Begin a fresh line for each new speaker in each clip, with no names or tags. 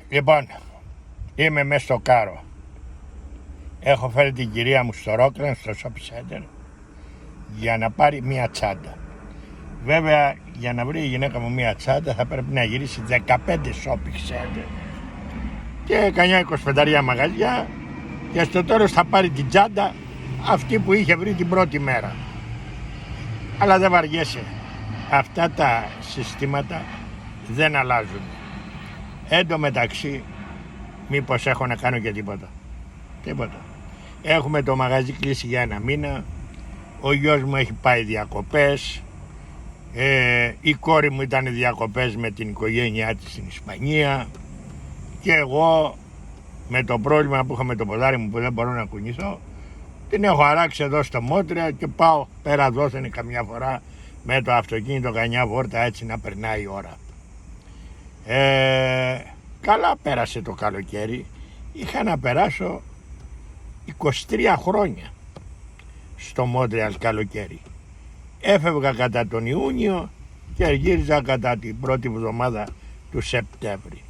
Λοιπόν, είμαι μέσα στο Κάρο. Έχω φέρει την κυρία μου στο Rockland, στο shopping center, για να πάρει μία τσάντα. Βέβαια, για να βρει η γυναίκα μου μία τσάντα θα πρέπει να γυρίσει 15 shopping center και κανιά 25 μαγαζιά, και στο τέλος θα πάρει την τσάντα αυτή που είχε βρει την πρώτη μέρα. Αλλά δεν βαριέσαι. Αυτά τα συστήματα δεν αλλάζουν. Εν τω μεταξύ, μήπως έχω να κάνω και τίποτα. Τίποτα. Έχουμε το μαγαζί κλείσει για 1 μήνα. Ο γιος μου έχει πάει διακοπές. Η κόρη μου ήταν διακοπές με την οικογένειά της στην Ισπανία. Και εγώ, με το πρόβλημα που έχω με το ποδάρι μου που δεν μπορώ να κουνηθώ, την έχω αράξει εδώ στο Μόντρια και πάω πέρα δόθενη καμιά φορά με το αυτοκίνητο κανιά βόρτα, έτσι να περνάει η ώρα. Καλά πέρασε το καλοκαίρι. Είχα να περάσω 23 χρόνια στο Μόντρεαλ καλοκαίρι. Έφευγα κατά τον Ιούνιο και γύριζα κατά την πρώτη εβδομάδα του Σεπτέμβρη.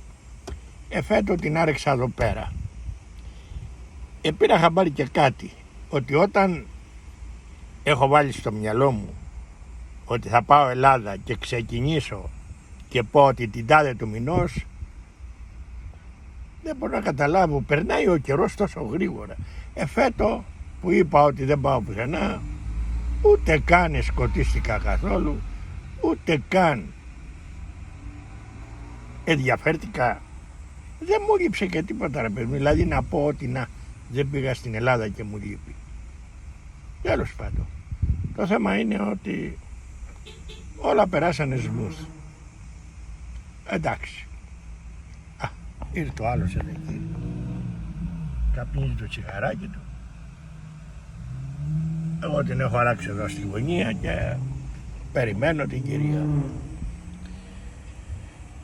Φέτο την άρεξα εδώ πέρα. Πήρα χαμπάρι και κάτι, ότι όταν έχω βάλει στο μυαλό μου ότι θα πάω Ελλάδα και ξεκινήσω και πω ότι την τάδε του μηνός, δεν μπορώ να καταλάβω, περνάει ο καιρός τόσο γρήγορα. Φέτο που είπα ότι δεν πάω πουθενά, ούτε καν σκοτίστηκα καθόλου, ούτε καν ενδιαφέρθηκα. Δεν μου λείψε και τίποτα, ρε παιδί, δηλαδή να πω ότι να, δεν πήγα στην Ελλάδα και μου λείπει. Τέλος πάντων, το θέμα είναι ότι όλα περάσανε smooth. Εντάξει. Ήρθε το άλλος εδώ εκεί, καπνίζει το τσιγαράκι του. Εγώ την έχω αλλάξει εδώ στη γωνία και περιμένω την κυρία.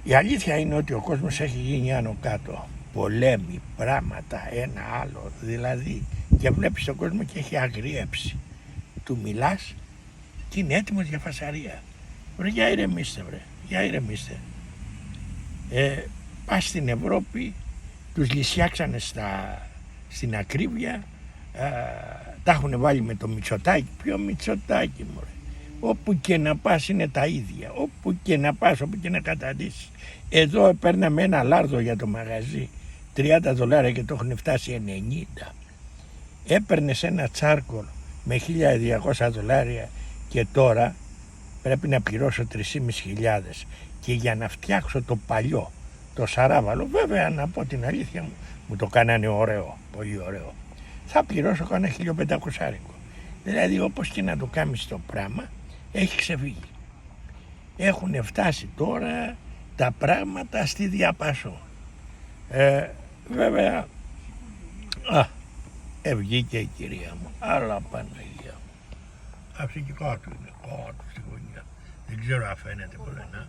Η αλήθεια είναι ότι ο κόσμος έχει γίνει άνω κάτω. Πολέμοι, πράγματα, ένα άλλο. Δηλαδή, και βλέπεις τον κόσμο και έχει αγριέψει. Του μιλάς και είναι έτοιμος για φασαρία. Βρε, για ηρεμήστε, βρε, για ηρεμήστε. Πας στην Ευρώπη, τους λυσιάξανε στην ακρίβεια, τα έχουν βάλει με το Μητσοτάκι. Ποιο Μητσοτάκι, μωρέ? Όπου και να πας είναι τα ίδια, όπου και να πας, όπου και να καταντήσεις. Εδώ παίρναμε ένα λάρδο για το μαγαζί $30 και το έχουν φτάσει 90. Έπαιρνες ένα τσάρκο με $1.200 και τώρα πρέπει να πληρώσω 3.500. Και για να φτιάξω το παλιό, το σαράβαλο, βέβαια να πω την αλήθεια μου το κάνανε ωραίο, πολύ ωραίο, θα πληρώσω κανένα 1.500. Δηλαδή όπως και να το κάνεις το πράγμα, έχει ξεφύγει. Έχουν φτάσει τώρα τα πράγματα στη διαπασό. Βέβαια, βγήκε η κυρία μου, αλλά Παναγία μου. Αυτή και κάτω είναι, κάτω στη γωνία. Δεν ξέρω αν φαίνεται πουθενά.